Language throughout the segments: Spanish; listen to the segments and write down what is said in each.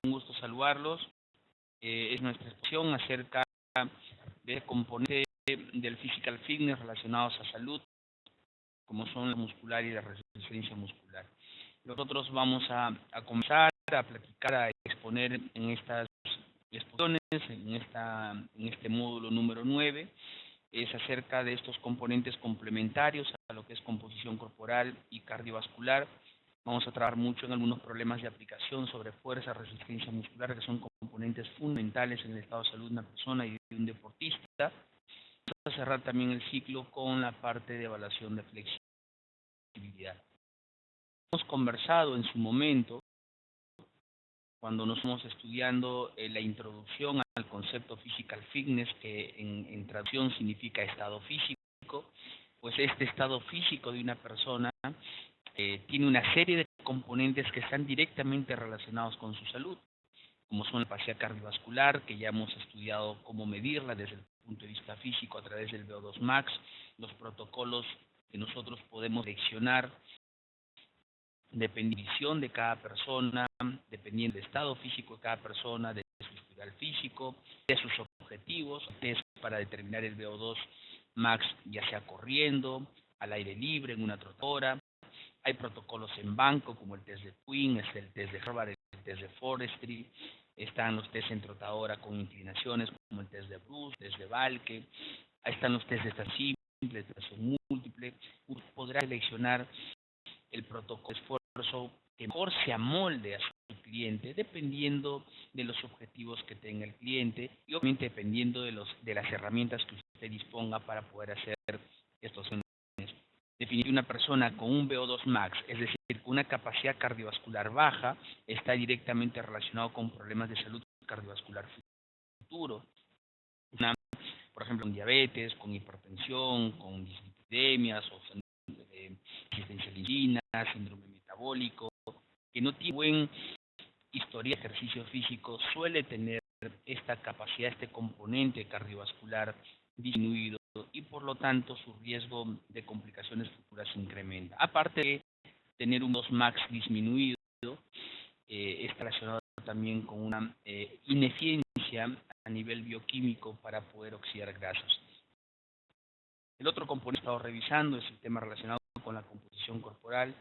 un gusto saludarlos. Es nuestra exposición acerca del componente del physical fitness relacionados a salud, como son la muscular y la resistencia muscular. Nosotros vamos a comenzar a platicar, a exponer en estas exposiciones, en este módulo número 9, es acerca de estos componentes complementarios a lo que es composición corporal y cardiovascular. Vamos a trabajar mucho en algunos problemas de aplicación sobre fuerza, resistencia muscular, que son componentes fundamentales en el estado de salud de una persona y de un deportista. Vamos a cerrar también el ciclo con la parte de evaluación de flexibilidad. Hemos conversado en su momento, cuando nos estamos estudiando la introducción al concepto physical fitness, que en traducción significa estado físico, pues este estado físico de una persona tiene una serie de componentes que están directamente relacionados con su salud, como son la capacidad cardiovascular, que ya hemos estudiado cómo medirla desde el punto de vista físico a través del VO2 max, los protocolos que nosotros podemos seleccionar dependiendo de cada persona, dependiendo del estado físico de cada persona, de su historial físico, de sus objetivos, test para determinar el VO2 max, ya sea corriendo, al aire libre, en una trotadora. Hay protocolos en banco, como el test de Queen, es el test de Harvard, el test de Forestry. Están los test en trotadora con inclinaciones, como el test de Bruce, el test de Valke. Ahí están los test de esta simple, de estación múltiple. Usted podrá seleccionar el protocolo de esfuerzo que mejor se amolde a su cliente, dependiendo de los objetivos que tenga el cliente y obviamente dependiendo de las herramientas que usted disponga para poder hacer estos definir una persona con un VO2 max, es decir, con una capacidad cardiovascular baja, está directamente relacionado con problemas de salud cardiovascular futuro. Por ejemplo, con diabetes, con hipertensión, con dislipidemias, o resistencia a la insulina, síndrome metabólico, que no tiene buen historial de ejercicio físico, suele tener esta capacidad, este componente cardiovascular disminuido, y por lo tanto su riesgo de complicaciones futuras incrementa. Aparte de tener un VO2 max disminuido, está relacionado también con una ineficiencia a nivel bioquímico para poder oxidar grasas. El otro componente que he estado revisando es el tema relacionado con la composición corporal,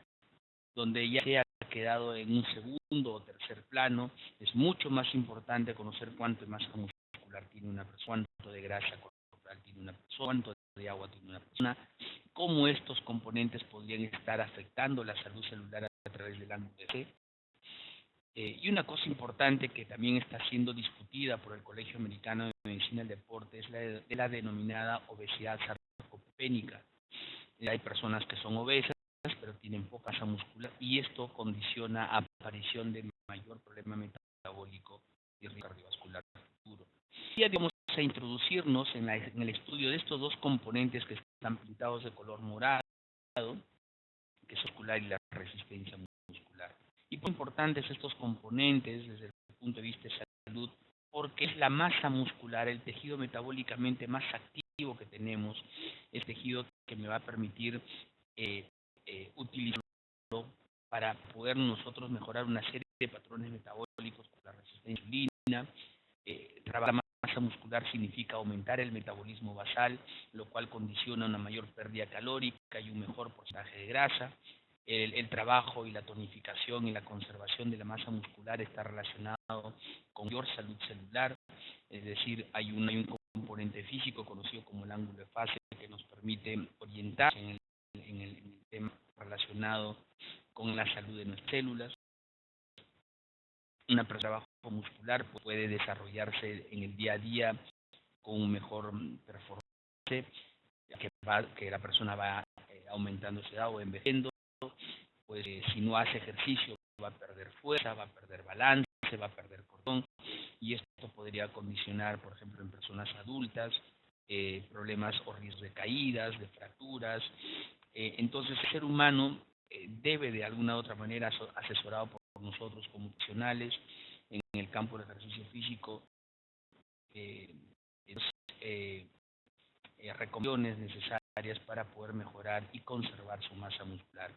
donde ya se ha quedado en un segundo o tercer plano. Es mucho más importante conocer cuánto de masa muscular tiene una persona, cuánto de grasa corporal tiene una persona, cuánto de agua tiene una persona, cómo estos componentes podrían estar afectando la salud celular a través del ángulo de C. Y una cosa importante que también está siendo discutida por el Colegio Americano de Medicina del Deporte es la denominada obesidad sarcopénica. Hay personas que son obesas, pero tienen poca masa muscular, y esto condiciona la aparición de mayor problema metabólico y cardiovascular futuro. Y ya vamos a introducirnos en el estudio de estos dos componentes que están pintados de color morado, que es muscular y la resistencia muscular. Y muy importantes estos componentes desde el punto de vista de salud, porque es la masa muscular, el tejido metabólicamente más activo que tenemos, el tejido que me va a permitir utilizarlo para poder nosotros mejorar una serie de patrones metabólicos como la resistencia a la insulina. Trabajar la masa muscular significa aumentar el metabolismo basal, lo cual condiciona una mayor pérdida calórica y un mejor porcentaje de grasa. El trabajo y la tonificación y la conservación de la masa muscular está relacionado con mayor salud celular, es decir, hay un componente físico conocido como el ángulo de fase que nos permite orientar en el tema relacionado con la salud de nuestras células. Una persona de trabajo muscular puede desarrollarse en el día a día con un mejor performance, que la persona va aumentando su edad o envejeciendo. Pues si no hace ejercicio va a perder fuerza, va a perder balance, va a perder cordón, y esto podría condicionar, por ejemplo, en personas adultas, problemas o riesgos de caídas, de fracturas. Entonces el ser humano debe de alguna u otra manera, asesorado por nosotros como profesionales en el campo del ejercicio físico, recomendaciones necesarias para poder mejorar y conservar su masa muscular.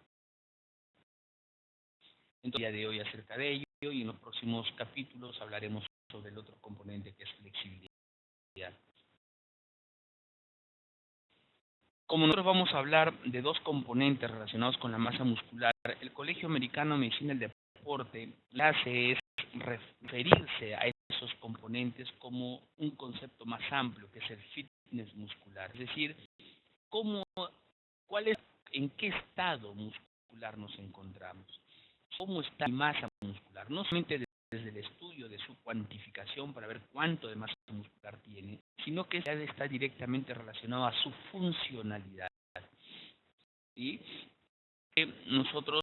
el día de hoy acerca de ello y en los próximos capítulos hablaremos sobre el otro componente que es flexibilidad. Como nosotros vamos a hablar de dos componentes relacionados con la masa muscular, el Colegio Americano de Medicina del Deporte lo que hace es referirse a esos componentes como un concepto más amplio, que es el fitness muscular. Es decir, cómo, en qué estado muscular nos encontramos, cómo está mi masa muscular, no solamente desde el estudio de su cuantificación para ver cuánto de masa muscular tiene, sino que está directamente relacionado a su funcionalidad. ¿Sí? Que nosotros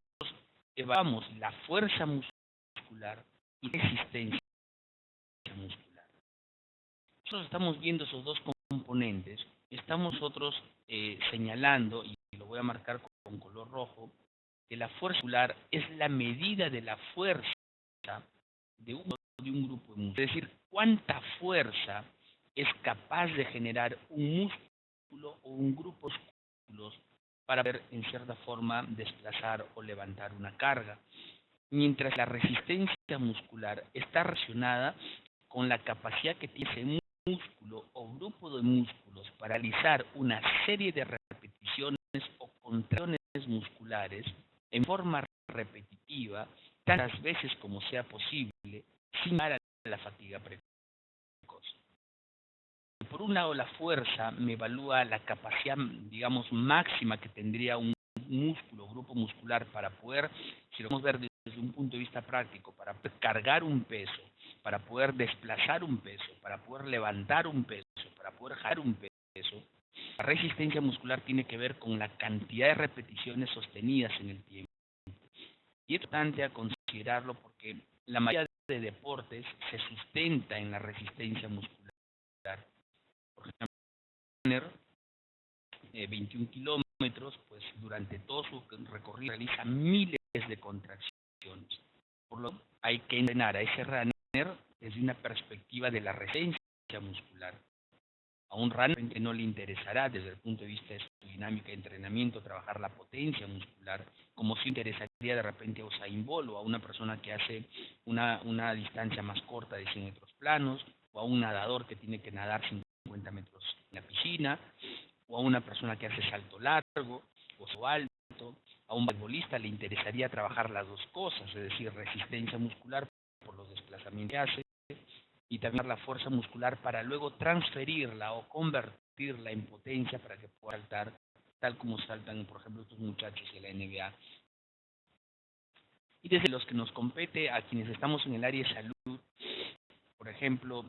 evaluamos la fuerza muscular y resistencia muscular. Nosotros estamos viendo esos dos componentes, estamos nosotros señalando, y lo voy a marcar con color rojo, que la fuerza muscular es la medida de la fuerza de un grupo de músculos. Es decir, cuánta fuerza es capaz de generar un músculo o un grupo de músculos para poder, en cierta forma, desplazar o levantar una carga. Mientras la resistencia muscular está relacionada con la capacidad que tiene ese músculo o grupo de músculos para realizar una serie de repeticiones o contracciones musculares en forma repetitiva, tantas veces como sea posible, sin llegar a la fatiga precoz. Por un lado, la fuerza me evalúa la capacidad, digamos, máxima que tendría un músculo, grupo muscular para poder, si lo vamos a ver desde un punto de vista práctico, para poder cargar un peso, para poder desplazar un peso, para poder levantar un peso, para poder jalar un peso. La resistencia muscular tiene que ver con la cantidad de repeticiones sostenidas en el tiempo. Y es importante a considerarlo porque la mayoría de deportes se sustenta en la resistencia muscular. Por ejemplo, 21 kilómetros, pues durante todo su recorrido realiza miles de contracciones. Por lo que hay que entrenar a ese runner desde una perspectiva de la resistencia muscular. A un runner no le interesará desde el punto de vista de su dinámica de entrenamiento trabajar la potencia muscular, como si interesaría de repente a Usain Bolt o a una persona que hace una distancia más corta de 100 metros planos, o a un nadador que tiene que nadar 50 metros en la piscina, o a una persona que hace salto largo o salto alto. A un basbolista le interesaría trabajar las dos cosas, es decir, resistencia muscular por los desplazamientos que hace y también la fuerza muscular para luego transferirla o convertirla en potencia para que pueda saltar tal como saltan, por ejemplo, estos muchachos de la NBA. Y desde los que nos compete a quienes estamos en el área de salud, por ejemplo,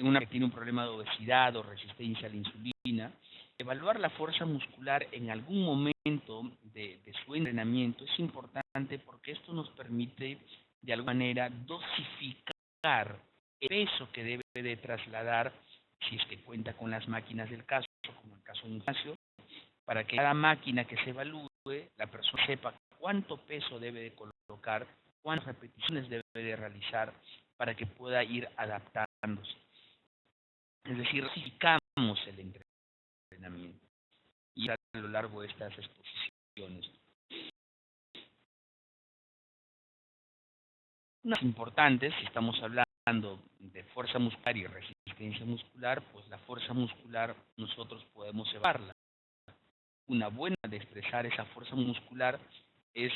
una que tiene un problema de obesidad o resistencia a la insulina, evaluar la fuerza muscular en algún momento de su entrenamiento es importante porque esto nos permite de alguna manera dosificar el peso que debe de trasladar si es que cuenta con las máquinas del caso, como el caso de un gimnasio, para que cada máquina que se evalúe, la persona sepa cuánto peso debe de colocar, cuántas repeticiones debe de realizar para que pueda ir adaptándose. Es decir, dosificamos el entrenamiento y a lo largo de estas exposiciones. Unas importantes, si estamos hablando de fuerza muscular y resistencia muscular, pues la fuerza muscular nosotros podemos evaluarla. Una buena de expresar esa fuerza muscular es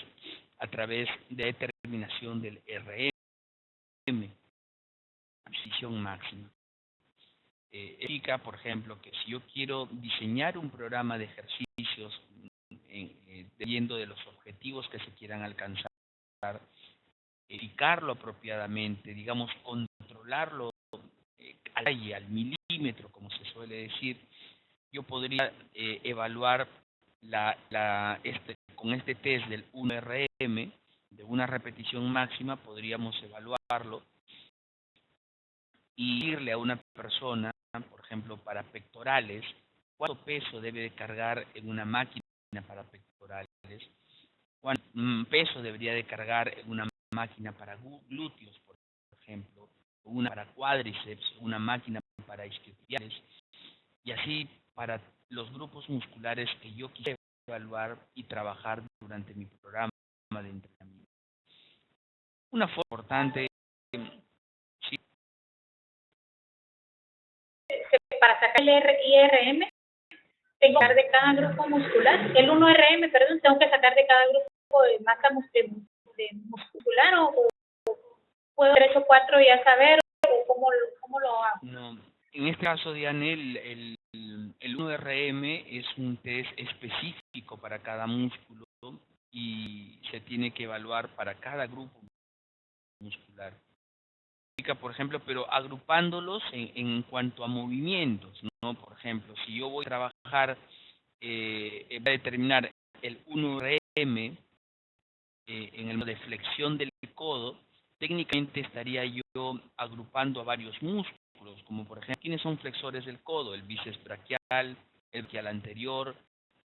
a través de determinación del RM, precisión máxima. Indica, por ejemplo, que si yo quiero diseñar un programa de ejercicios dependiendo de los objetivos que se quieran alcanzar, indicarlo apropiadamente, digamos, controlarlo al milímetro, como se suele decir, yo podría evaluar con este test del 1RM, de una repetición máxima, podríamos evaluarlo y decirle a una persona, por ejemplo, para pectorales, cuánto peso debe de cargar en una máquina para pectorales, cuánto peso debería de cargar en una máquina para glúteos, por ejemplo, una para cuádriceps, una máquina para isquiotibiales, y así para los grupos musculares que yo quisiera evaluar y trabajar durante mi programa de entrenamiento. Una forma importante, sí, para sacar el IRM, tengo que sacar de cada grupo muscular, el 1RM, perdón, tengo que sacar de cada grupo de masa muscular, o puedo 3 o 4 ya saber, o cómo lo hago. No, en este caso, Diane, el 1RM es un test específico para cada músculo y se tiene que evaluar para cada grupo muscular. Por ejemplo, pero agrupándolos en cuanto a movimientos, ¿no? Por ejemplo, si yo voy a trabajar, voy a determinar el 1RM en el modo de flexión del codo, técnicamente estaría yo agrupando a varios músculos, como por ejemplo, ¿quiénes son flexores del codo? El bíceps braquial, el braquial anterior,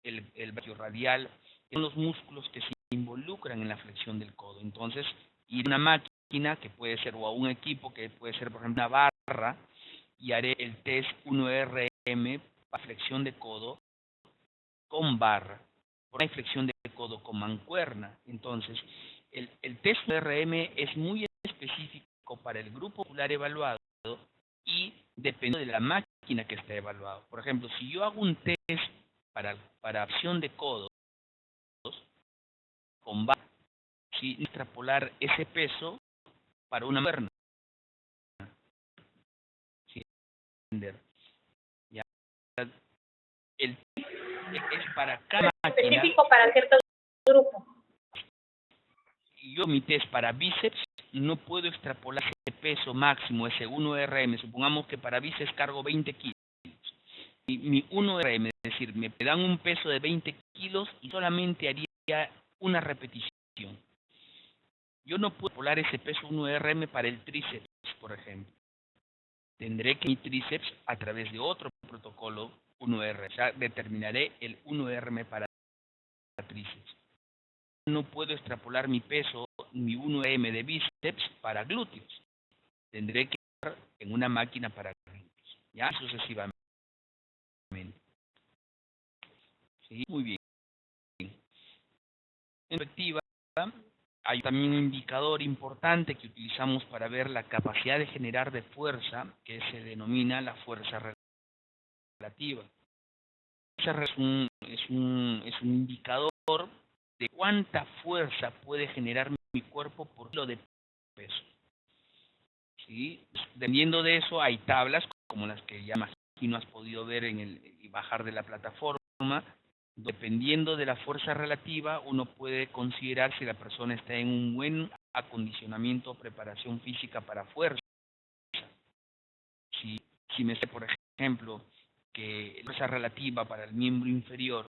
el brachiorradial, son los músculos que se involucran en la flexión del codo. Entonces, ir a una máquina que puede ser, o a un equipo que puede ser, por ejemplo, una barra, y haré el test 1RM para flexión de codo con barra. Por hay flexión de codo con mancuerna. Entonces, el test 1RM es muy específico para el grupo muscular evaluado y depende de la máquina que está evaluado. Por ejemplo, si yo hago un test para acción de codos con barra, ¿sí? Extrapolar ese peso para una mancuerna. ¿Sí? ¿Ya? El es para cada máquina. Específico para ciertos grupos. Yo mi test para bíceps no puedo extrapolar ese peso máximo, ese 1RM. Supongamos que para bíceps cargo 20 kilos. Y mi 1RM, es decir, me dan un peso de 20 kilos y solamente haría una repetición. Yo no puedo extrapolar ese peso 1RM para el tríceps, por ejemplo. Tendré que mi tríceps a través de otro protocolo 1R. O sea, determinaré el 1RM para tríceps. No puedo extrapolar mi peso, mi 1M de bíceps para glúteos. Tendré que estar en una máquina para glúteos, ya sucesivamente. Sí, muy bien. En perspectiva, hay también un indicador importante que utilizamos para ver la capacidad de generar de fuerza, que se denomina la fuerza relativa. Es un indicador de cuánta fuerza puede generar mi cuerpo por kilo de peso. ¿Sí? Dependiendo de eso, hay tablas como las que ya imagino has podido ver y bajar de la plataforma. Dependiendo de la fuerza relativa, uno puede considerar si la persona está en un buen acondicionamiento o preparación física para fuerza. Si me sé, por ejemplo, que la fuerza relativa para el miembro inferior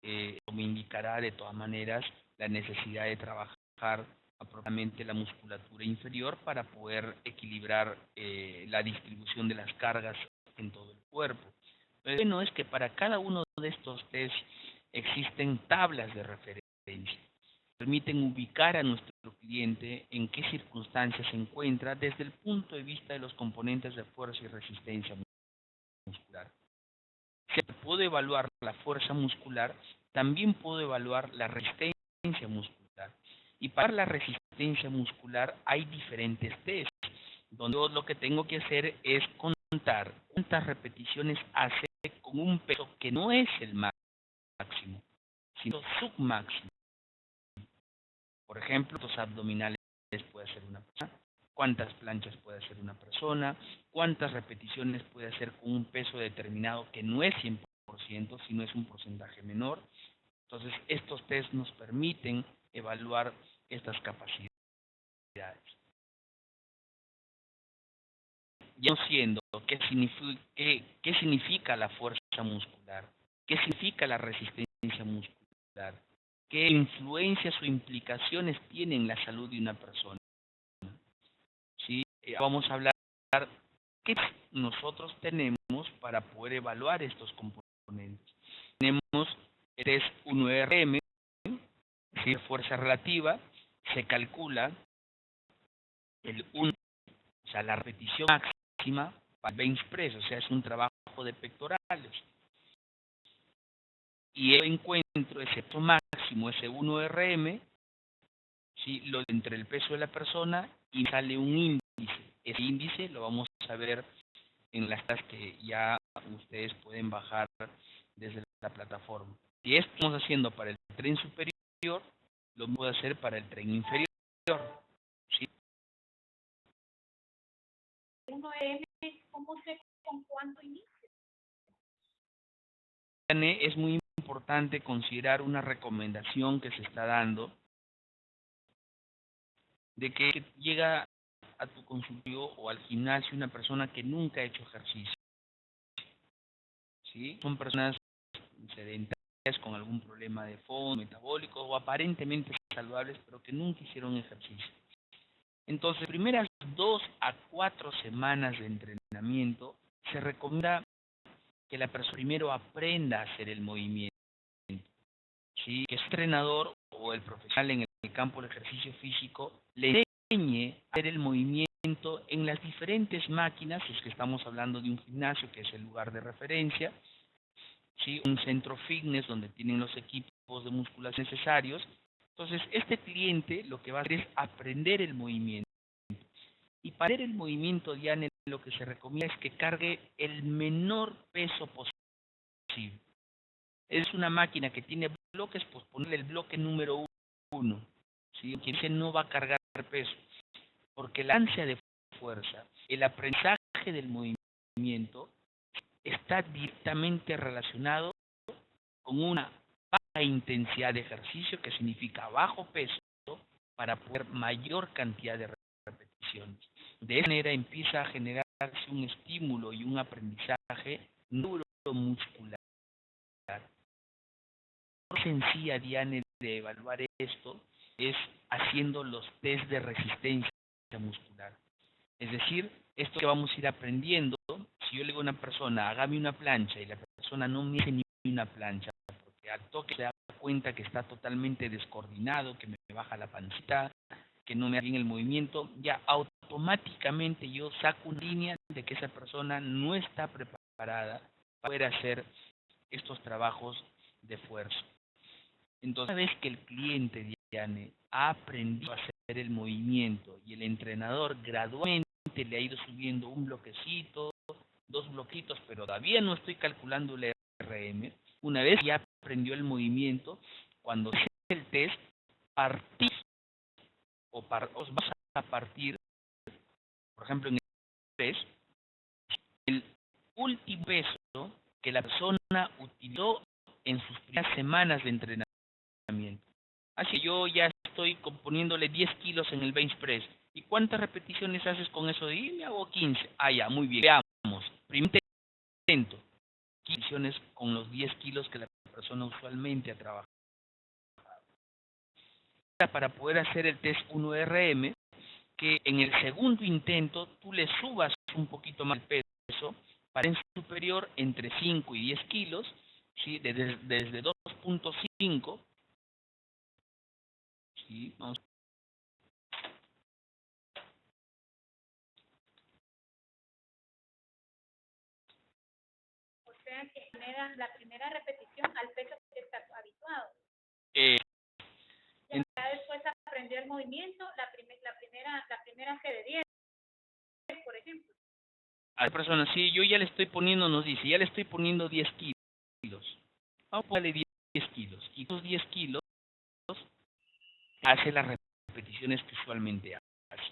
me indicará de todas maneras la necesidad de trabajar apropiadamente la musculatura inferior para poder equilibrar la distribución de las cargas en todo el cuerpo. Lo bueno es que para cada uno de estos test existen tablas de referencia. Permiten ubicar a nuestro cliente en qué circunstancias se encuentra desde el punto de vista de los componentes de fuerza y resistencia muscular. Si puedo evaluar la fuerza muscular, también puedo evaluar la resistencia muscular. Y para la resistencia muscular hay diferentes tests, donde yo lo que tengo que hacer es contar cuántas repeticiones hace con un peso que no es el máximo, sino submáximo. Por ejemplo, los abdominales puede hacer una persona, cuántas planchas puede hacer una persona, cuántas repeticiones puede hacer con un peso determinado que no es 100%, sino es un porcentaje menor. Entonces, estos test nos permiten evaluar estas capacidades. Ya siendo, ¿qué significa la fuerza muscular? ¿Qué significa la resistencia muscular? ¿Qué influencias o implicaciones tiene en la salud de una persona? ¿Sí? Vamos a hablar de qué nosotros tenemos para poder evaluar estos componentes. Tenemos el test 1RM, ¿sí? Fuerza relativa, se calcula el 1, o sea, la repetición máxima para el bench press, o sea, es un trabajo de pectorales. y yo encuentro ese peso máximo, ese 1RM, ¿sí? Entre el peso de la persona y sale un índice. Ese índice lo vamos a ver en las tasas que ya ustedes pueden bajar desde la plataforma. Si esto estamos haciendo para el tren superior, lo puedo hacer para el tren inferior. ¿Sí? 1RM, ¿cómo sé con cuánto inicia? Es muy importante considerar una recomendación que se está dando de que llega a tu consultorio o al gimnasio una persona que nunca ha hecho ejercicio. ¿Sí? Son personas sedentarias con algún problema de fondo, metabólico o aparentemente saludables, pero que nunca hicieron ejercicio. Entonces, primeras 2 a 4 semanas de entrenamiento, se recomienda que la persona primero aprenda a hacer el movimiento. ¿Sí? Que el entrenador o el profesional en el campo del ejercicio físico le enseñe a hacer el movimiento en las diferentes máquinas, es que estamos hablando de un gimnasio que es el lugar de referencia, ¿sí? Un centro fitness donde tienen los equipos de musculación necesarios. Entonces, este cliente lo que va a hacer es aprender el movimiento. Y para hacer el movimiento, Diane, lo que se recomienda es que cargue el menor peso posible. Es una máquina que tiene bloques, pues ponerle el bloque número 1. ¿Sí? Que dice no va a cargar peso, porque la ansia de fuerza, el aprendizaje del movimiento, está directamente relacionado con una baja intensidad de ejercicio, que significa bajo peso, para poder mayor cantidad de repeticiones. De esa manera empieza a generarse un estímulo y un aprendizaje neuromuscular. La forma sencilla, Diane, de evaluar esto es haciendo los test de resistencia muscular. Es decir, esto que vamos a ir aprendiendo, si yo le digo a una persona, hágame una plancha, y la persona no me hace ni una plancha, porque al toque se da cuenta que está totalmente descoordinado, que me baja la pancita, que no me hace bien el movimiento, ya automáticamente yo saco una línea de que esa persona no está preparada para poder hacer estos trabajos de fuerza. Entonces, una vez que el cliente, Diane, ha aprendido a hacer el movimiento y el entrenador gradualmente le ha ido subiendo un bloquecito, 2 bloquitos, pero todavía no estoy calculando el RM, una vez ya aprendió el movimiento, cuando se hace el test, partir os vas a partir, por ejemplo, en el test, el último peso que la persona utilizó en sus primeras semanas de entrenamiento. Así que yo ya estoy poniéndole 10 kilos en el bench press. ¿Y cuántas repeticiones haces con eso? Y me hago 15. Ah, ya, muy bien. Veamos. Primer intento. 15 repeticiones con los 10 kilos que la persona usualmente ha trabajado. Para poder hacer el test 1RM, que en el segundo intento tú le subas un poquito más el peso, para en superior entre 5 y 10 kilos, ¿sí? Desde 2.5. Sí, vamos. O sea que la primera repetición al peso que está habituado. Ya después aprendió el movimiento, la primera hace de 10, por ejemplo. A la persona, sí, yo ya le estoy poniendo, nos dice, ya le estoy poniendo 10 kilos. Vamos a ponerle 10 kilos. Y esos 10 kilos hace las repeticiones que usualmente hace,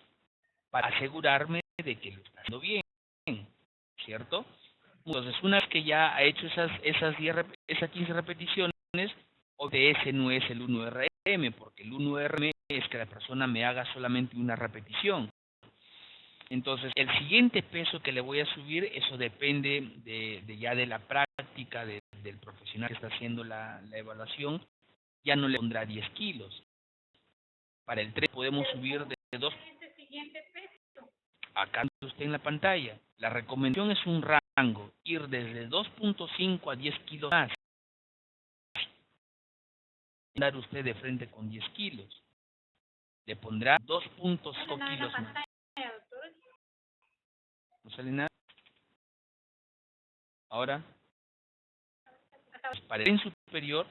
para asegurarme de que lo está haciendo bien, ¿cierto? Entonces, una vez que ya ha hecho esas 15 repeticiones, ese no es el 1RM, porque el 1RM es que la persona me haga solamente una repetición. Entonces, el siguiente peso que le voy a subir, eso depende ya de la práctica del profesional que está haciendo la evaluación, ya no le pondrá 10 kilos. Para el 3 podemos subir de 2. Acá usted en la pantalla. La recomendación es un rango, ir desde 2.5 a 10 kilos más. Andar usted de frente con 10 kilos. Le pondrá 2.5 kilos más. ¿No sale nada? Ahora. Para el tren superior,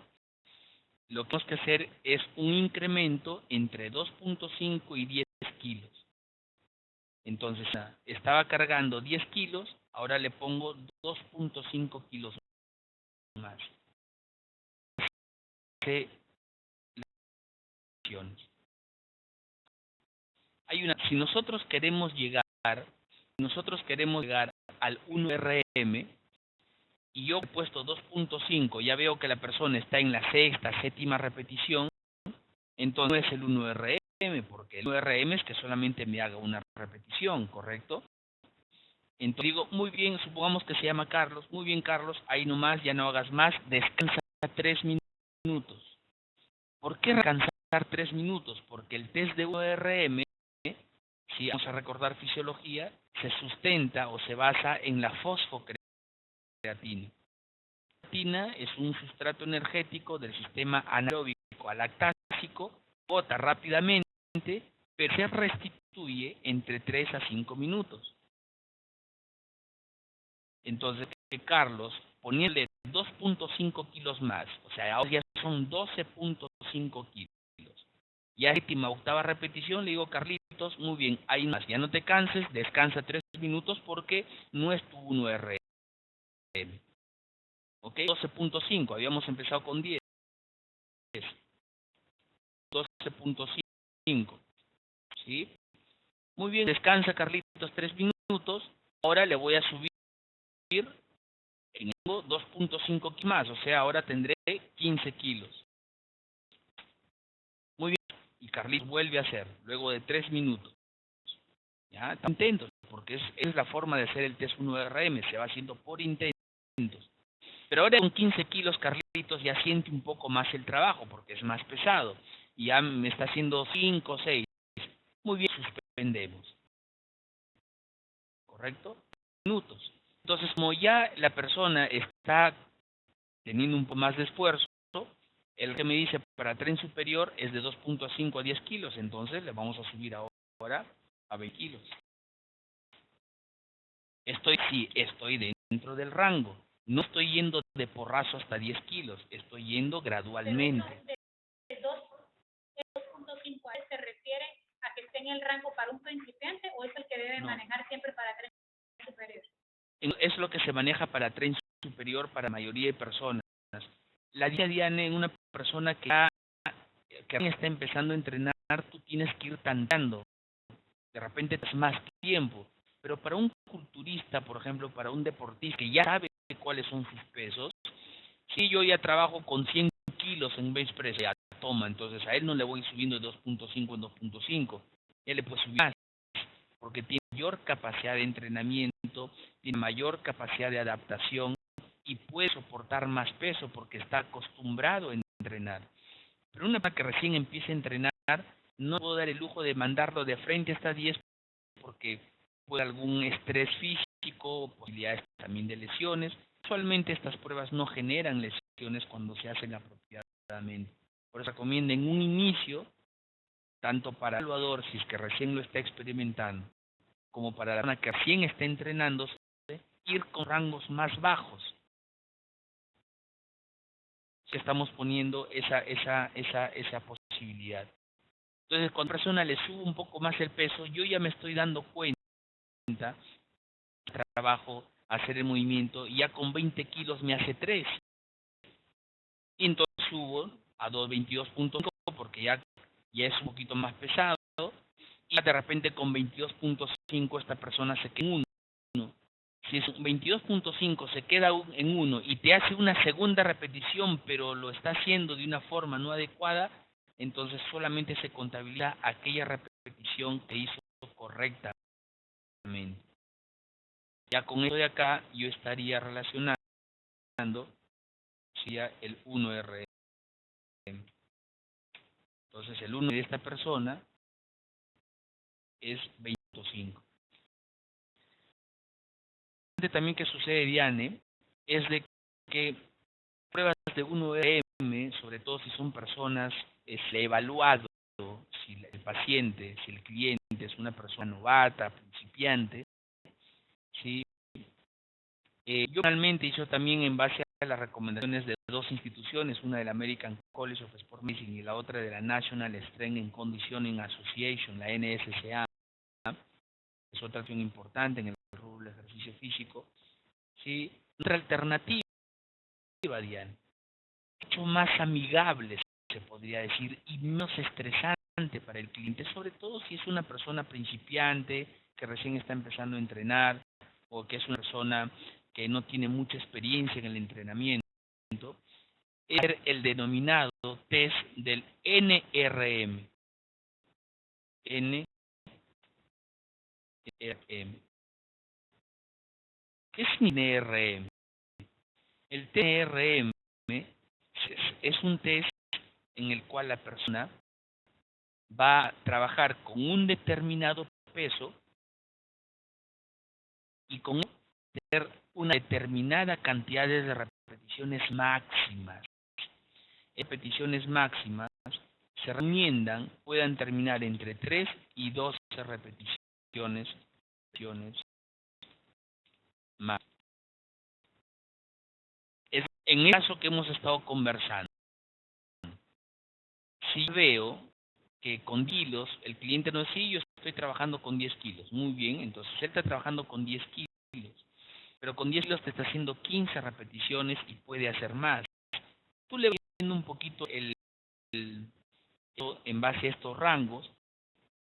lo que tenemos que hacer es un incremento entre 2.5 y 10 kilos. Entonces, estaba cargando 10 kilos, ahora le pongo 2.5 kilos más. Si nosotros queremos llegar al 1RM y yo he puesto 2.5, ya veo que la persona está en la sexta, séptima repetición, entonces no es el 1RM, porque el 1RM es que solamente me haga una repetición, ¿correcto? Entonces digo, muy bien, supongamos que se llama Carlos, muy bien Carlos, ahí nomás, ya no hagas más, descansa 3 minutos. ¿Por qué descansar 3 minutos? Porque el test de 1RM, si vamos a recordar fisiología, se sustenta o se basa en la fosfocreatina. La creatina es un sustrato energético del sistema anaeróbico a lactásico, agota rápidamente, pero se restituye entre 3 a 5 minutos. Entonces, Carlos, poniéndole 2.5 kilos más, o sea, ahora ya son 12.5 kilos. Ya séptima, octava repetición, le digo, Carlitos, muy bien, ahí más, ya no te canses, descansa 3 minutos porque no es tu 1RM. ¿Ok? 12.5, habíamos empezado con 10. 12.5. ¿Sí? Muy bien, descansa Carlitos 3 minutos, ahora le voy a subir en 2.5 kilos más, o sea, ahora tendré 15 kilos. Muy bien, y Carlitos vuelve a hacer, luego de 3 minutos. ¿Ya? Están intentos, porque es la forma de hacer el test 1RM, se va haciendo por intentos. Pero ahora con 15 kilos Carlitos ya siente un poco más el trabajo, porque es más pesado, y ya me está haciendo 5 o 6. Muy bien, suspendemos. ¿Correcto? Minutos. Entonces, como ya la persona está teniendo un poco más de esfuerzo, el que me dice para tren superior es de 2.5 a 10 kilos, entonces le vamos a subir ahora a 20 kilos. Estoy dentro del rango. No estoy yendo de porrazo hasta 10 kilos, estoy yendo gradualmente. ¿El 2.5 se refiere a que esté en el rango para un principiante o es el que debe manejar siempre para tren superior? Es lo que se maneja para tren superior para la mayoría de personas. La día a día en una persona que está empezando a entrenar, tú tienes que ir tanteando. De repente tienes más tiempo. Pero para un culturista, por ejemplo, para un deportista que ya sabe cuáles son sus pesos, si yo ya trabajo con 100 kilos en bench press, ya toma, entonces a él no le voy subiendo de 2.5 en 2.5, él le puede subir más, porque tiene mayor capacidad de entrenamiento, tiene mayor capacidad de adaptación y puede soportar más peso porque está acostumbrado a entrenar. Pero una persona que recién empieza a entrenar, no puedo dar el lujo de mandarlo de frente hasta 10 porque puede algún estrés físico, posibilidades también de lesiones. Usualmente estas pruebas no generan lesiones cuando se hacen apropiadamente. Por eso recomiendo en un inicio, tanto para el evaluador, si es que recién lo está experimentando, como para la persona que recién está entrenándose, ir con rangos más bajos. Estamos poniendo esa posibilidad. Entonces, cuando a la persona le subo un poco más el peso, yo ya me estoy dando cuenta, trabajo, hacer el movimiento, y ya con 20 kilos me hace 3. Y entonces subo a 22.5 porque ya es un poquito más pesado, y de repente con 22.5 esta persona se queda en 1. Si es 22.5 se queda en 1 y te hace una segunda repetición, pero lo está haciendo de una forma no adecuada, entonces solamente se contabiliza aquella repetición que hizo correctamente. Ya con esto de acá yo estaría relacionando sería el 1RM. Entonces el 1 de esta persona es 25. También que sucede, Diane, es de que pruebas de 1RM, sobre todo si son personas, es evaluado, si el paciente, si el cliente es una persona novata, principiante, ¿sí? Yo realmente hizo también en base las recomendaciones de dos instituciones, una de la American College of Sport Medicine y la otra de la National Strength and Conditioning Association, la NSCA, es otra acción importante en el rubro del ejercicio físico. ¿Sí? Otra alternativa, Diana, mucho más amigable, se podría decir, y menos estresante para el cliente, sobre todo si es una persona principiante que recién está empezando a entrenar o que es una persona que no tiene mucha experiencia en el entrenamiento, es el denominado test del NRM. NRM. ¿Qué es NRM? El TRM es un test en el cual la persona va a trabajar con un determinado peso y con una determinada cantidad de repeticiones máximas. Repeticiones máximas se recomiendan puedan terminar entre 3 y 12 repeticiones más. Es en el caso que hemos estado conversando. Si veo que con kilos, el cliente no es así, yo estoy trabajando con 10 kilos. Muy bien, entonces él está trabajando con 10 kilos. Pero con 10 kilos te está haciendo 15 repeticiones y puede hacer más. Tú le vas viendo un poquito en base a estos rangos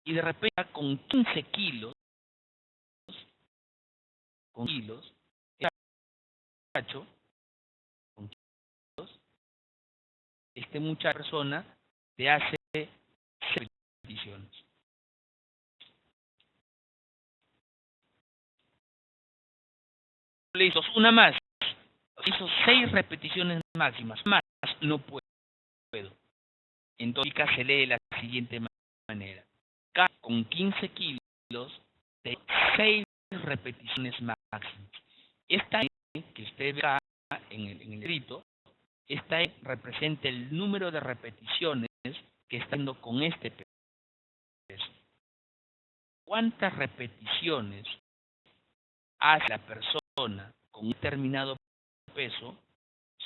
y de repente con 15 kilos, mucha persona te hace repeticiones. Le hizo una más, hizo 6 repeticiones máximas, más no puedo. Entonces se lee de la siguiente manera. Con 15 kilos de 6 repeticiones máximas. Esta que usted ve acá en el escrito, esta representa el número de repeticiones que está dando con este peso. ¿Cuántas repeticiones hace la persona con un determinado peso?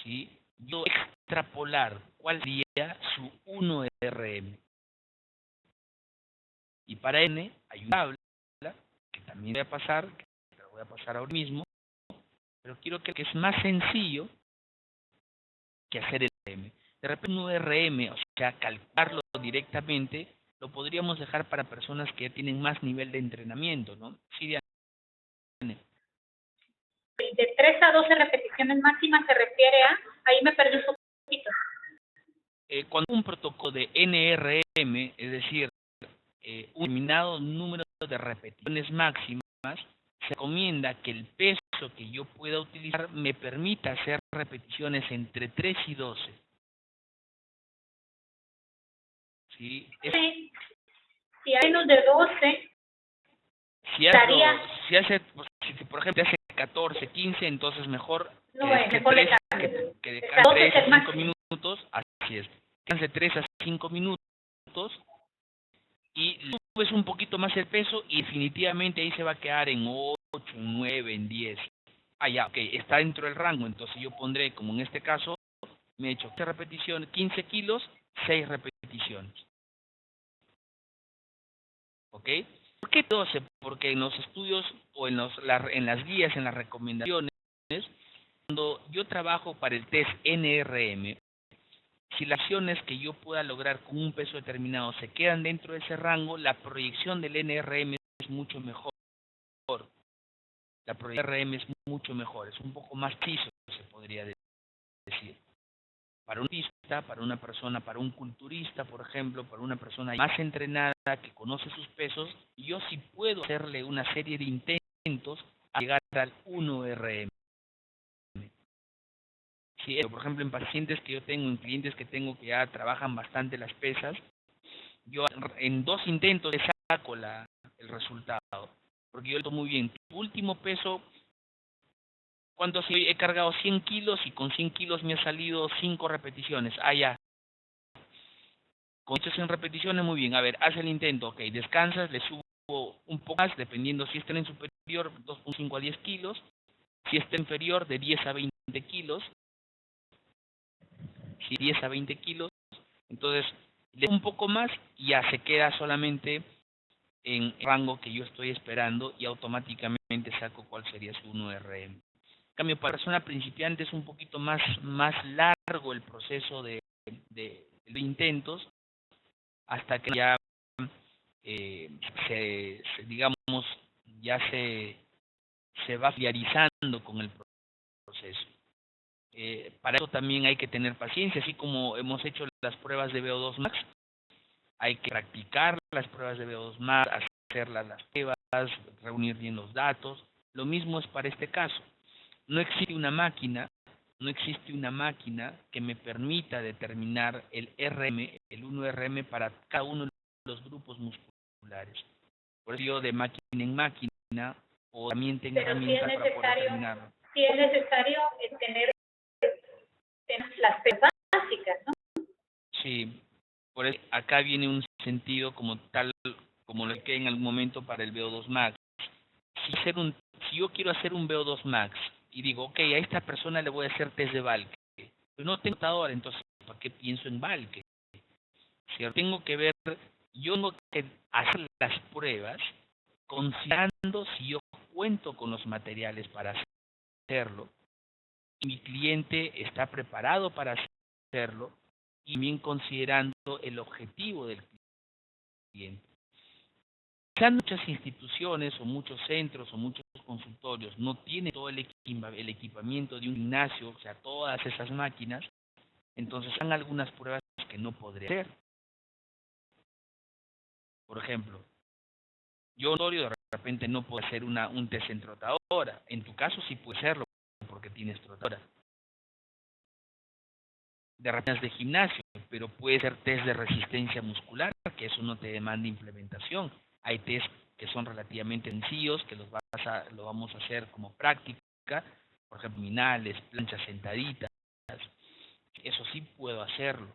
¿Sí? Yo extrapolar cuál sería su 1RM. Y para N hay una tabla que también voy a pasar, que te lo voy a pasar ahora mismo, pero quiero que es más sencillo que hacer el RM. De repente un RM, o sea, calcularlo directamente, lo podríamos dejar para personas que ya tienen más nivel de entrenamiento, ¿no? Sí, Diana. De 3 a 12 repeticiones máximas se refiere a, ahí me perdí un poquito. Cuando un protocolo de NRM, es decir, un determinado número de repeticiones máximas, se recomienda que el peso que yo pueda utilizar me permita hacer repeticiones entre 3 y 12. ¿Sí? Si hay menos de 12, si por ejemplo hace 14, 15, entonces mejor no es mejor que descanse 3 a 5 minutos, así es, descanse 3 a 5 minutos y subes un poquito más el peso y definitivamente ahí se va a quedar en 8, en 9, en 10. Ah, ya, ok, está dentro del rango, entonces yo pondré, como en este caso, me he hecho 15 repeticiones, 15 kilos, 6 repeticiones. ¿Ok? ¿Por qué 12? Porque en los estudios o en las guías, en las recomendaciones, cuando yo trabajo para el test NRM, si las acciones que yo pueda lograr con un peso determinado se quedan dentro de ese rango, la proyección del NRM es mucho mejor. La proyección del NRM es mucho mejor, es un poco más preciso, se podría decir. Para un artista, para una persona, para un culturista, por ejemplo, para una persona más entrenada que conoce sus pesos, yo sí puedo hacerle una serie de intentos a llegar al 1RM. Sí, por ejemplo, en pacientes que yo tengo, en clientes que tengo que ya trabajan bastante las pesas, yo en 2 intentos le saco el resultado. Porque yo lo tomo muy bien. Tu último peso, ¿cuánto he cargado? 100 kilos y con 100 kilos me ha salido 5 repeticiones. Ah, ya. Con 100 repeticiones, muy bien. A ver, haz el intento. Ok, descansas, le subo un poco más, dependiendo si está en superior, 2.5 a 10 kilos. Si está inferior, de 10 a 20 kilos. ¿sí? 10 a 20 kilos. Entonces, le doy un poco más y ya se queda solamente en el rango que yo estoy esperando y automáticamente saco cuál sería su 1RM. En cambio, para persona principiante es un poquito más largo el proceso de intentos hasta que ya digamos, ya se va familiarizando con el proceso. Para eso también hay que tener paciencia, así como hemos hecho las pruebas de VO2 Max, hay que practicar las pruebas de VO2 Max, hacer las pruebas, reunir bien los datos. Lo mismo es para este caso. No existe una máquina que me permita determinar el RM, el 1RM para cada uno de los grupos musculares. Por eso yo de máquina en máquina o herramienta en herramienta para poder determinarlo. Sí es necesario tener las pruebas básicas, ¿no? Sí, por eso acá viene un sentido como tal, como lo que en algún momento para el VO2 Max. Si yo quiero hacer un VO2 Max y digo, ok, a esta persona le voy a hacer test de Valke, pero no tengo computadora, entonces, ¿para qué pienso en Valke? Si yo tengo que ver, yo tengo que hacer las pruebas considerando si yo cuento con los materiales para hacerlo, y mi cliente está preparado para hacerlo, y también considerando el objetivo del cliente. Quizás muchas instituciones o muchos centros o muchos consultorios no tienen todo el equipamiento de un gimnasio, o sea, todas esas máquinas, entonces son algunas pruebas que no podría hacer. Por ejemplo, yo de repente no puedo hacer un test en trotadora. En tu caso sí puedes hacerlo porque tienes trotadora. De rutinas de gimnasio, pero puede ser test de resistencia muscular, que eso no te demanda implementación. Hay test que son relativamente sencillos, que lo vamos a hacer como práctica, por ejemplo, abdominales, planchas sentaditas. Eso sí puedo hacerlo.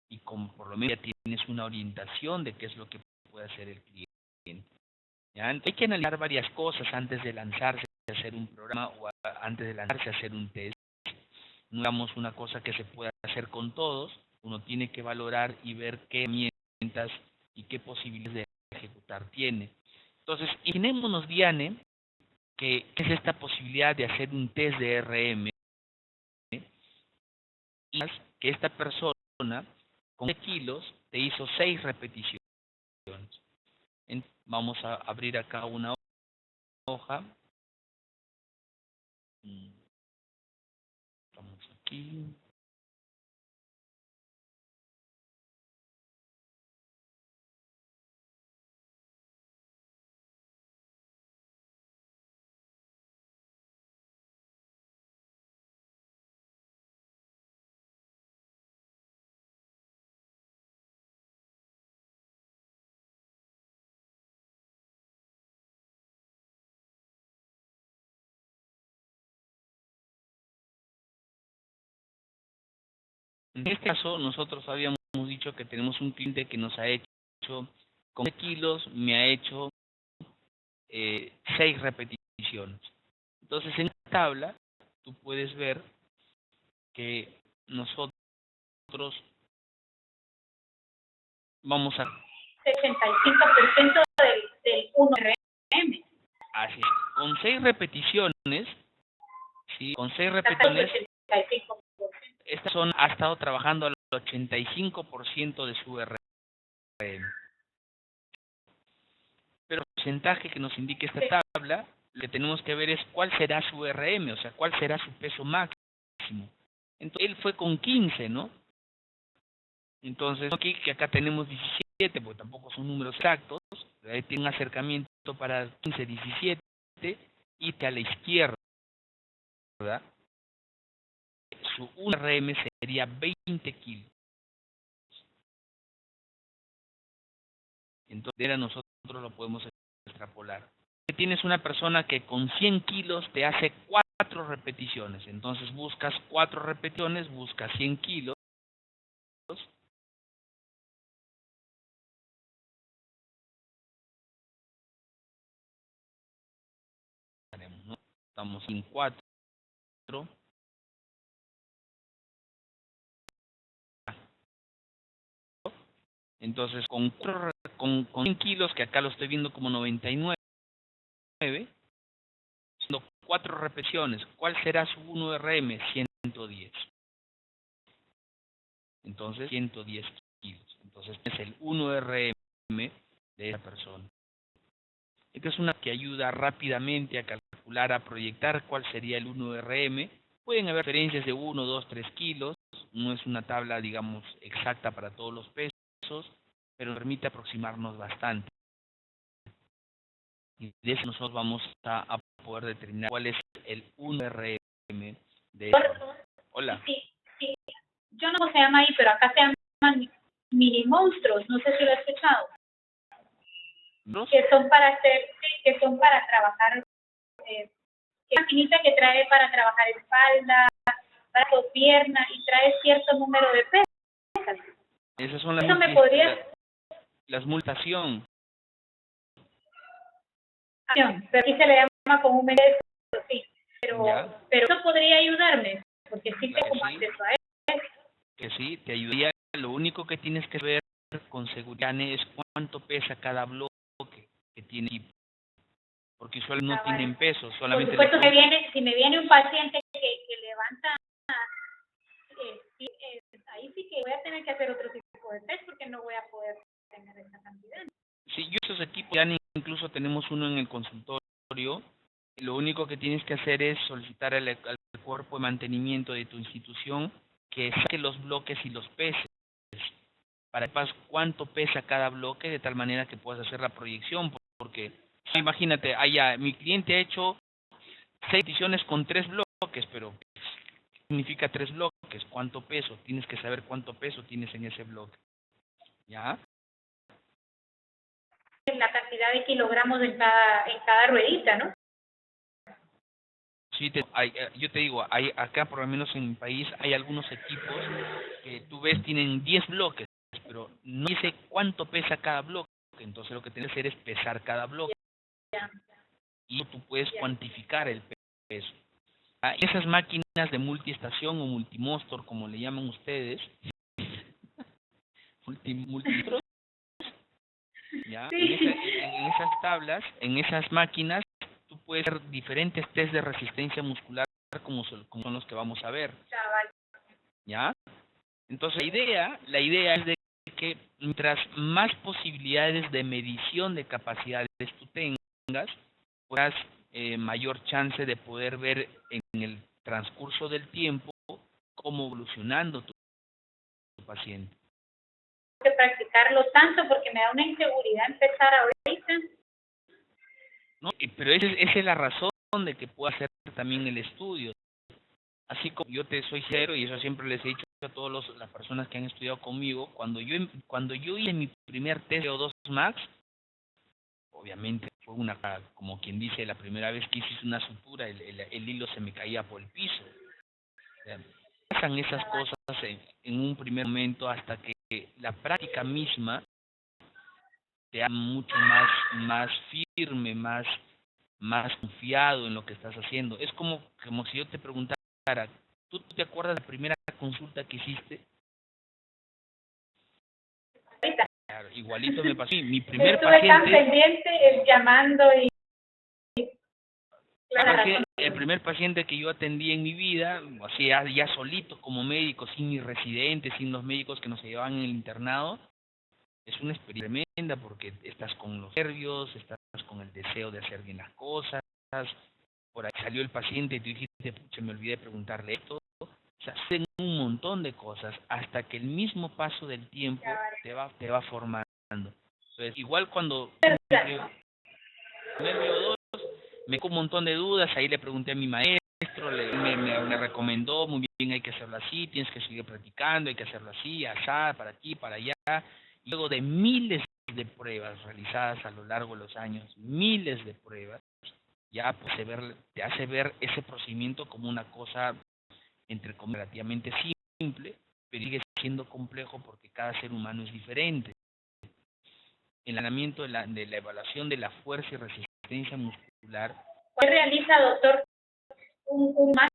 Y como por lo menos ya tienes una orientación de qué es lo que puede hacer el cliente. ¿Ya? Hay que analizar varias cosas antes de lanzarse a hacer un programa o antes de lanzarse a hacer un test. No digamos una cosa que se pueda hacer con todos, uno tiene que valorar y ver qué herramientas y qué posibilidades de ejecutar tiene. Entonces, imaginémonos, Diane, que es esta posibilidad de hacer un test de RM y que esta persona con 10 kilos te hizo 6 repeticiones. Vamos a abrir acá una hoja. Vamos aquí. En este caso, nosotros habíamos dicho que tenemos un cliente que nos ha hecho, con 10 kilos, me ha hecho 6 repeticiones. Entonces, en esta tabla, tú puedes ver que nosotros vamos a... 65% del 1RM. Así es. Con 6 repeticiones, ¿sí? Con 6 repeticiones, estas son, ha estado trabajando al 85% de su RM. Pero el porcentaje que nos indica esta tabla, lo que tenemos que ver es cuál será su RM, o sea, cuál será su peso máximo. Entonces, él fue con 15, ¿no? Entonces, aquí que acá tenemos 17, porque tampoco son números exactos, pero ahí tiene un acercamiento para 15, 17, y a la izquierda, ¿verdad? Su 1RM sería 20 kilos. Entonces, nosotros lo podemos extrapolar. Tienes una persona que con 100 kilos te hace 4 repeticiones. Entonces buscas 4 repeticiones, buscas 100 kilos. ¿No? Estamos en 4. Entonces, con 100 kilos, que acá lo estoy viendo como 99, haciendo 4 repeticiones, ¿cuál será su 1RM? 110. Entonces, 110 kilos. Entonces, es el 1RM de esa persona. Esta es una que ayuda rápidamente a calcular, a proyectar cuál sería el 1RM. Pueden haber diferencias de 1, 2, 3 kilos. No es una tabla, digamos, exacta para todos los pesos, pero permite aproximarnos bastante. Y de eso nosotros vamos a poder determinar cuál es el 1RM de eso. Hola. Sí, sí. Yo no sé cómo se llama ahí, pero acá se llaman mini monstruos. No sé si lo has escuchado. ¿No? Que son para hacer, que son para trabajar, maquinita que trae para trabajar espalda, brazo, pierna y trae cierto número de pesas. Esas son las Eso me podría... las multación. Pero aquí se le llama comúnmente eso, sí. Pero eso podría ayudarme, porque sí tengo acceso a eso. Que sí, te ayudaría. Lo único que tienes que ver con seguridad es cuánto pesa cada bloque que tiene, porque usualmente no tienen peso, solamente... Por supuesto, si me viene un paciente que levanta, ahí sí que voy a tener que hacer otro tipo de test porque no voy a poder tener esa cantidad. Sí, yo esos equipos ya incluso tenemos uno en el consultorio. Lo único que tienes que hacer es solicitar al cuerpo de mantenimiento de tu institución que saque los bloques y los peces para que sepas cuánto pesa cada bloque, de tal manera que puedas hacer la proyección, porque imagínate, mi cliente ha hecho 6 ediciones con 3 bloques, pero ¿qué significa 3 bloques? ¿Cuánto peso? Tienes que saber cuánto peso tienes en ese bloque. ¿Ya? La cantidad de kilogramos en cada ruedita, ¿no? Sí, yo te digo, acá por lo menos en mi país hay algunos equipos que tú ves tienen 10 bloques, pero no dice cuánto pesa cada bloque. Entonces lo que tienes que hacer es pesar cada bloque. Y tú puedes cuantificar el peso. Esas máquinas de multiestación o multimostor, como le llaman ustedes, multimostros, ¿ya? En esas tablas, en esas máquinas, tú puedes hacer diferentes test de resistencia muscular como son los que vamos a ver. ¿Ya? Entonces la idea es de que mientras más posibilidades de medición de capacidades tú tengas, puedas mayor chance de poder ver en el transcurso del tiempo cómo evolucionando tu paciente. Que practicarlo tanto porque me da una inseguridad empezar ahorita. ¿No? Pero esa es la razón de que pueda hacer también el estudio. Así como yo te soy cero, y eso siempre les he dicho a todas las personas que han estudiado conmigo, cuando yo hice mi primer test de O2 Max, obviamente fue como quien dice, la primera vez que hice una sutura, el hilo se me caía por el piso. O sea, pasan esas cosas en un primer momento hasta que la práctica misma te hace mucho más firme, más confiado en lo que estás haciendo. Es como si yo te preguntara, ¿tú te acuerdas de la primera consulta que hiciste? Claro, igualito me pasó. Mi primer Estuve paciente... tan pendiente llamando y... El primer paciente que yo atendí en mi vida, así ya solito como médico, sin mis residentes, sin los médicos que nos llevaban en el internado, es una experiencia tremenda porque estás con los nervios, estás con el deseo de hacer bien las cosas. Por ahí salió el paciente y tú dijiste, pucha, me olvidé de preguntarle esto. O sea, hacen un montón de cosas hasta que el mismo paso del tiempo te va formando. Entonces, igual cuando me quedó un montón de dudas, ahí le pregunté a mi maestro, me recomendó, muy bien, hay que hacerlo así, tienes que seguir practicando, hay que hacerlo así, allá, para aquí, para allá. Y luego de miles de pruebas realizadas a lo largo de los años, miles de pruebas, ya pues, te hace ver ese procedimiento como una cosa, entre comillas, relativamente simple, pero sigue siendo complejo porque cada ser humano es diferente. El entrenamiento de la evaluación de la fuerza y resistencia muscular. ¿Cuál realiza, doctor, un más?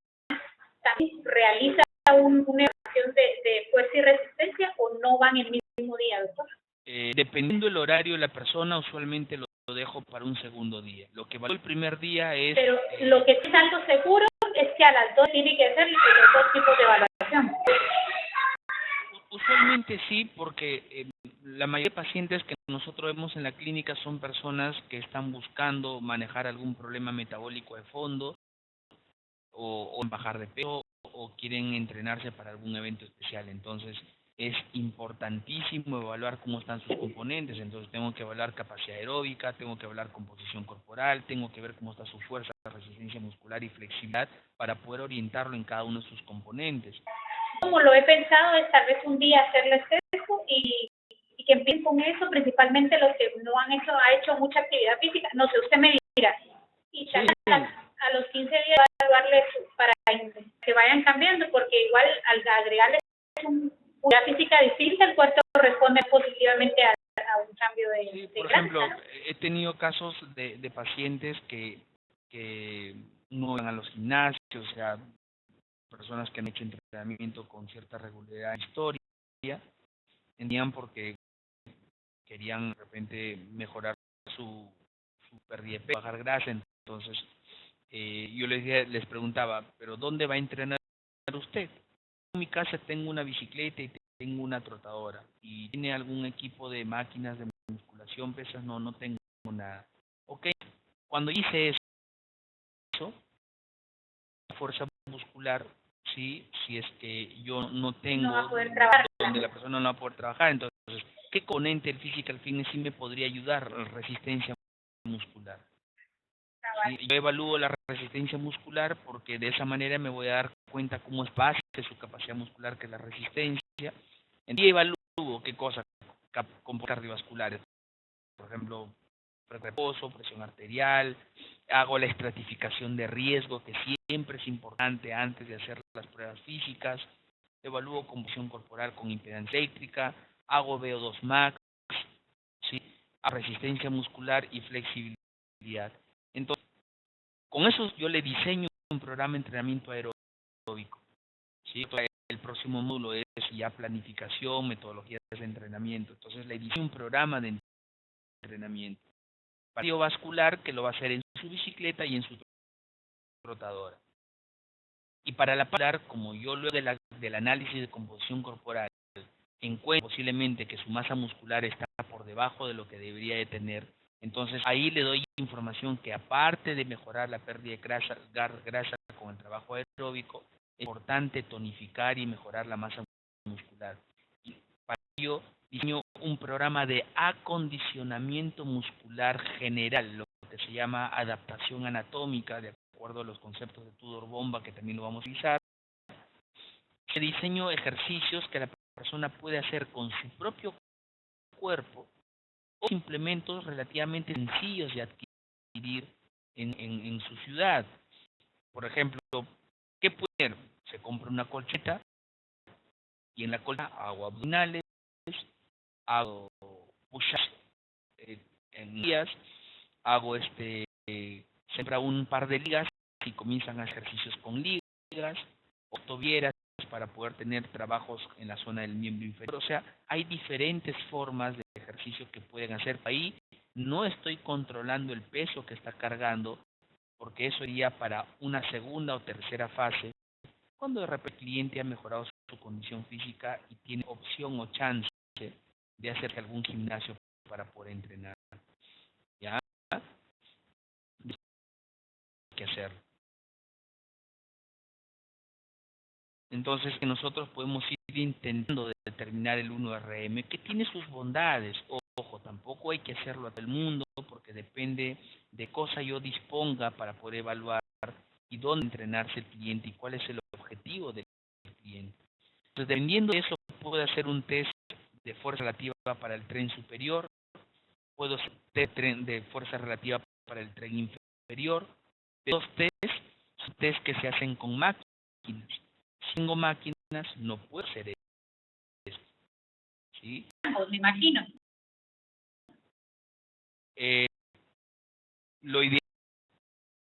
¿También realiza una evaluación de fuerza y resistencia o no van el mismo día, doctor? Dependiendo del horario de la persona, usualmente lo dejo para un segundo día. Lo que evalúo el primer día es... Pero lo que es algo seguro es que a las 2 tiene que hacer los dos tipos de evaluación. Usualmente sí, porque la mayoría de pacientes que nosotros vemos en la clínica son personas que están buscando manejar algún problema metabólico de fondo o bajar de peso o quieren entrenarse para algún evento especial. Entonces es importantísimo evaluar cómo están sus componentes. Entonces tengo que evaluar capacidad aeróbica, tengo que evaluar composición corporal, tengo que ver cómo está su fuerza, resistencia muscular y flexibilidad para poder orientarlo en cada uno de sus componentes. Como lo he pensado es tal vez un día hacerles eso y que empiecen con eso, principalmente los que no han hecho mucha actividad física. No sé, usted me dirá. Y tal vez a los 15 días evaluarles para que vayan cambiando, porque igual al agregarles una actividad física distinta, el cuerpo responde positivamente a un cambio de por grasa, ejemplo, ¿no? he tenido casos de pacientes que no van a los gimnasios, o sea, personas que han hecho entrenamiento con cierta regularidad en historia, entendían porque querían de repente mejorar su pérdida de peso, bajar grasa. Entonces yo les preguntaba, ¿pero dónde va a entrenar usted? En mi casa tengo una bicicleta y tengo una trotadora. ¿Y tiene algún equipo de máquinas de musculación, pesas? No tengo nada. Ok, cuando hice eso, fuerza muscular, sí, si es que yo no tengo no va a poder trabajar, donde la persona no va a poder trabajar, entonces, ¿qué componente del physical fitness sí me podría ayudar? La resistencia muscular. ¿Sí? Yo evalúo la resistencia muscular porque de esa manera me voy a dar cuenta cómo es base de su capacidad muscular, que es la resistencia. Y evalúo qué cosas, componentes cardiovasculares, por ejemplo, reposo, presión arterial, hago la estratificación de riesgo, que siempre es importante antes de hacer las pruebas físicas, evalúo composición corporal con impedancia eléctrica, hago VO2 max, ¿sí? A resistencia muscular y flexibilidad. Entonces, con eso yo le diseño un programa de entrenamiento aeróbico, ¿sí? El próximo módulo es ya planificación, metodologías de entrenamiento. Entonces le diseño un programa de entrenamiento cardiovascular que lo va a hacer en su bicicleta y en su trotadora. Y para la par, como yo luego del análisis de composición corporal encuentro posiblemente que su masa muscular está por debajo de lo que debería de tener, entonces ahí le doy información que aparte de mejorar la pérdida de grasa con el trabajo aeróbico, es importante tonificar y mejorar la masa muscular. Y para ello diseño un programa de acondicionamiento muscular general, lo que se llama adaptación anatómica, de acuerdo a los conceptos de Tudor Bomba, que también lo vamos a utilizar. Diseño ejercicios que la persona puede hacer con su propio cuerpo o implementos relativamente sencillos de adquirir en su ciudad. Por ejemplo, ¿qué puede hacer? Se compra una colcheta y en la colcheta hago abdominales, hago push-ups en días, hago siempre un par de ligas y comienzan a ejercicios con ligas o tobilleras para poder tener trabajos en la zona del miembro inferior. O sea, hay diferentes formas de ejercicio que pueden hacer. Ahí no estoy controlando el peso que está cargando, porque eso iría para una segunda o tercera fase, cuando de repente el cliente ha mejorado su condición física y tiene opción o chance de hacer algún gimnasio para poder entrenar. ¿Ya? Que hacer. Entonces, que nosotros podemos ir intentando determinar el 1RM, que tiene sus bondades. Ojo, tampoco hay que hacerlo a todo el mundo, porque depende de cosa yo disponga para poder evaluar y dónde entrenarse el cliente y cuál es el objetivo del cliente. Entonces, dependiendo de eso, puedo hacer un test de fuerza relativa para el tren superior, puedo hacer test de fuerza relativa para el tren inferior. Los test que se hacen con máquinas. Si tengo máquinas, no puedo hacer esto. ¿Sí? Pues me imagino. Lo ideal,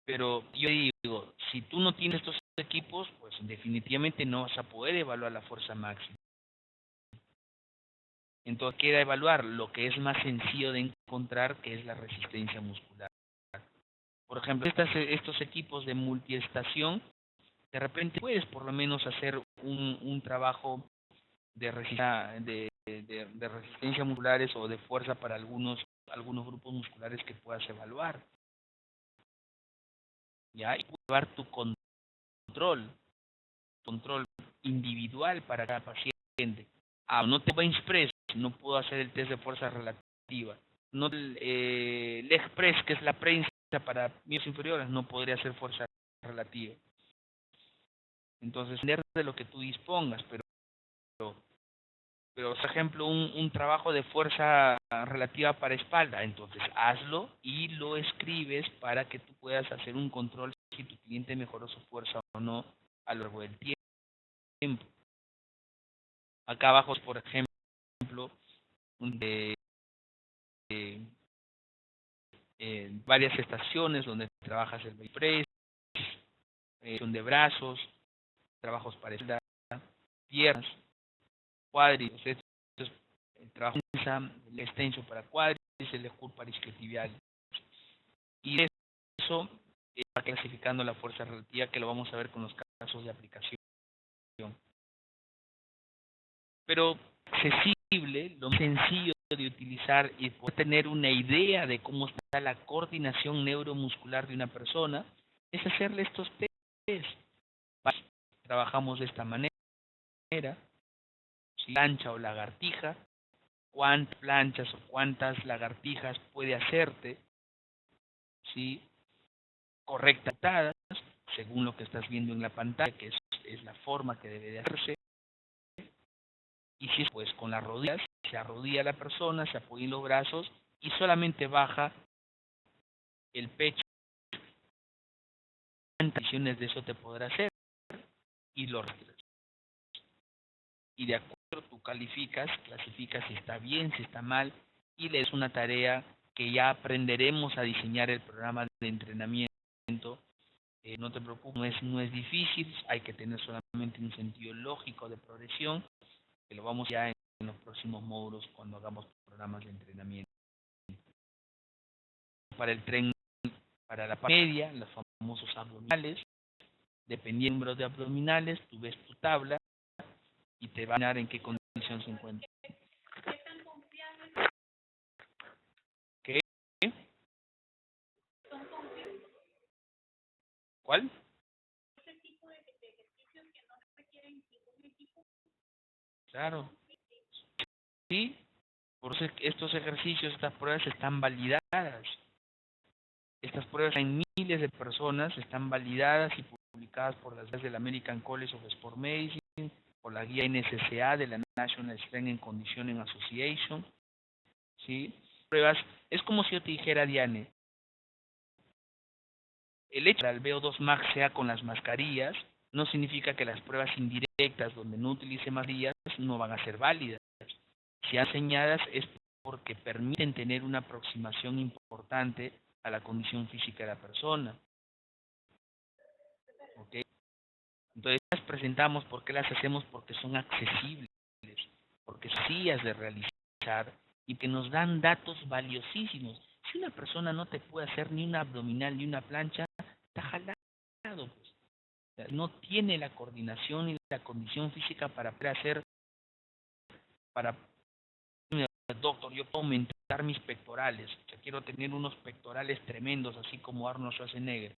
pero yo digo, si tú no tienes estos equipos, pues definitivamente no vas a poder evaluar la fuerza máxima. Entonces queda evaluar lo que es más sencillo de encontrar, que es la resistencia muscular. Por ejemplo, estos equipos de multiestación, de repente puedes por lo menos hacer un trabajo de resistencia musculares o de fuerza para algunos grupos musculares que puedas evaluar. ¿Ya? Y llevar tu control individual para cada paciente. No tengo bench press, no puedo hacer el test de fuerza relativa. No el leg press, que es la prensa para miembros inferiores, no podría hacer fuerza relativa. Entonces, depender de lo que tú dispongas, pero por ejemplo, un trabajo de fuerza relativa para espalda, entonces hazlo y lo escribes para que tú puedas hacer un control si tu cliente mejoró su fuerza o no a lo largo del tiempo. Acá abajo, por ejemplo, de varias estaciones donde trabajas el bench press, de brazos, trabajos para espalda, piernas, cuádriceps, el trabajo el extenso para cuádriceps, el curl para isquiotibial. Y de eso va clasificando la fuerza relativa, que lo vamos a ver con los casos de aplicación. Pero accesible, lo más sencillo de utilizar y poder tener una idea de cómo está la coordinación neuromuscular de una persona es hacerle estos test. Trabajamos de esta manera, si plancha o lagartija, cuántas planchas o cuántas lagartijas puede hacerte, ¿sí? Correctadas, según lo que estás viendo en la pantalla, que es la forma que debe de hacerse. Y si es pues con las rodillas, se arrodilla la persona, se apoya en los brazos y solamente baja el pecho. ¿Cuántas repeticiones de eso te podrá hacer? Y lo retiras. Y de acuerdo tú clasificas si está bien, si está mal, y le es una tarea que ya aprenderemos a diseñar el programa de entrenamiento. No te preocupes, no es difícil, hay que tener solamente un sentido lógico de progresión, que lo vamos ya en los próximos módulos cuando hagamos programas de entrenamiento. Para el tren, para la parte media, los famosos abdominales, dependiendo del número de abdominales, tú ves tu tabla y te va a dar en qué condición se encuentra. ¿Qué? ¿Cuál? Claro. Sí, por eso estos ejercicios, estas pruebas están validadas. Estas pruebas en miles de personas están validadas y publicadas por las guías del American College of Sport Medicine, por la guía NSCA de la National Strength and Conditioning Association. ¿Sí? Pruebas, es como si yo te dijera, Diane, el hecho de que el VO2 max sea con las mascarillas no significa que las pruebas indirectas donde no utilice mascarillas no van a ser válidas. Si han enseñadas es porque permiten tener una aproximación importante a la condición física de la persona. ¿Ok? Entonces las presentamos, ¿por qué las hacemos? Porque son accesibles, porque son sencillas de realizar y que nos dan datos valiosísimos. Si una persona no te puede hacer ni una abdominal ni una plancha, está jalado, pues. O sea, no tiene la coordinación ni la condición física para poder hacer, doctor, yo puedo aumentar mis pectorales, o sea, quiero tener unos pectorales tremendos, así como Arnold Schwarzenegger.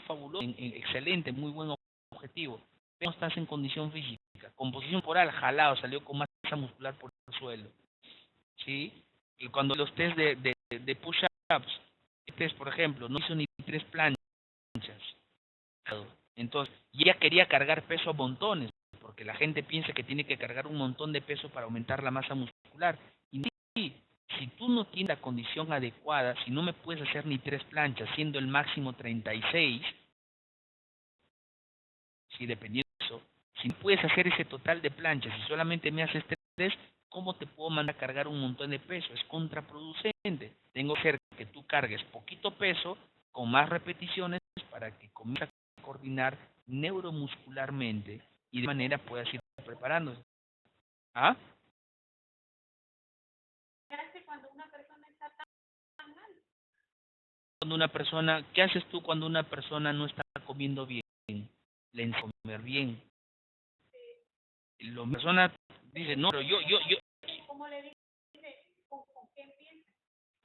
Fabuloso, excelente, muy buen objetivo. Pero no estás en condición física. Composición corporal, jalado, salió con masa muscular por el suelo. ¿Sí? Y cuando los test de push-ups, por ejemplo, no hizo ni 3 planchas. Entonces, y ella quería cargar peso a montones, porque la gente piensa que tiene que cargar un montón de peso para aumentar la masa muscular. Y si tú no tienes la condición adecuada, si no me puedes hacer ni 3 planchas, siendo el máximo 36, si dependiendo de eso, si no puedes hacer ese total de planchas y solamente me haces 3, ¿cómo te puedo mandar a cargar un montón de peso? Es contraproducente. Tengo que hacer que tú cargues poquito peso con más repeticiones para que comiences a coordinar neuromuscularmente y de manera puedas ir preparándose. ¿Ah? cuando una persona, ¿qué haces tú cuando una persona no está comiendo bien? Le enseñas a comer bien. La persona dice, no, pero yo. ¿Cómo le dice? ¿Con qué empieza?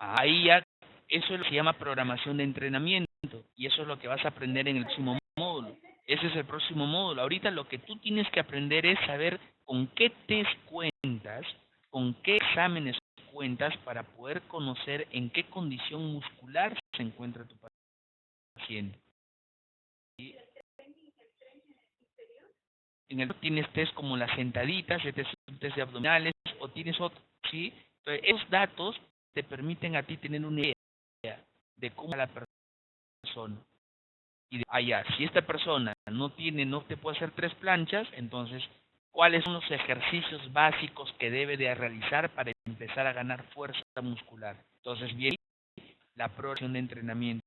Ahí ya, eso es lo que se llama programación de entrenamiento. Y eso es lo que vas a aprender en el próximo módulo. Ese es el próximo módulo. Ahorita lo que tú tienes que aprender es saber con qué test cuentas, con qué exámenes cuentas para poder conocer en qué condición muscular se encuentra tu paciente. ¿Sí? En el tienes test como las sentaditas, test de abdominales, o tienes otro, ¿sí? Entonces, esos datos te permiten a ti tener una idea de cómo la persona. Y de allá, si esta persona no te puede hacer 3 planchas, entonces, ¿cuáles son los ejercicios básicos que debe de realizar para empezar a ganar fuerza muscular? Entonces, viene la progresión de entrenamiento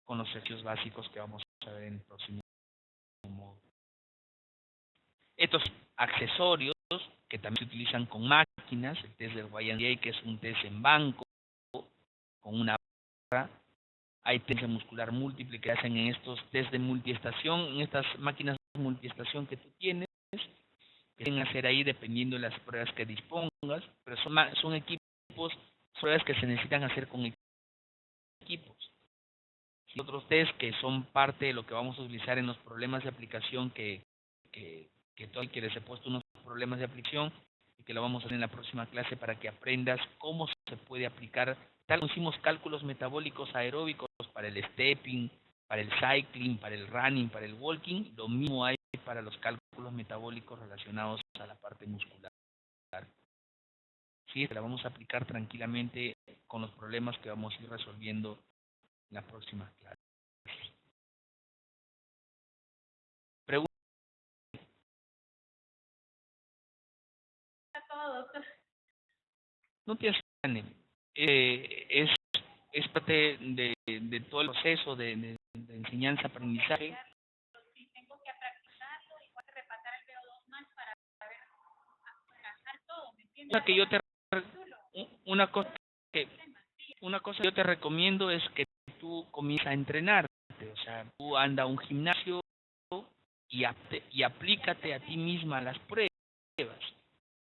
con los ejercicios básicos que vamos a ver en el próximo módulo. Estos accesorios que también se utilizan con máquinas, el test del YMCA, que es un test en banco, con una barra. Hay tensión muscular múltiple que hacen en estos test de multiestación, en estas máquinas de multiestación que tú tienes, que deben hacer ahí dependiendo de las pruebas que dispongas, pero son equipos, pruebas que se necesitan hacer con equipos. Y otros test que son parte de lo que vamos a utilizar en los problemas de aplicación que todo el que les he puesto unos problemas de aplicación y que lo vamos a hacer en la próxima clase para que aprendas cómo se puede aplicar. Tal como hicimos cálculos metabólicos aeróbicos para el stepping, para el cycling, para el running, para el walking, lo mismo hay para los cálculos metabólicos relacionados a la parte muscular. Sí, la vamos a aplicar tranquilamente con los problemas que vamos a ir resolviendo en la próxima clase. Pregunta. No te afanes. Es parte de todo el proceso de enseñanza-aprendizaje. Si tengo que practicarlo, igual que repasar el VO2 más para saber alcanzar todo, ¿me entiendes? Una cosa que yo te recomiendo es que tú comiences a entrenarte. O sea, tú anda a un gimnasio y aplícate a ti misma las pruebas.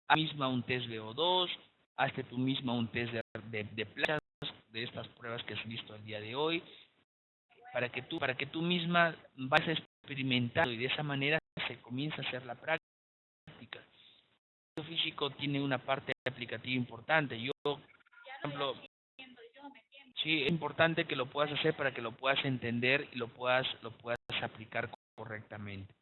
Haz misma un test VO2, hazte tú misma un test de planchas, de estas pruebas que has visto el día de hoy, para que tú misma vas experimentando y de esa manera se comienza a hacer la práctica. El físico tiene una parte aplicativa importante. Yo, por ejemplo, sí, es importante que lo puedas hacer para que lo puedas entender y lo puedas aplicar correctamente.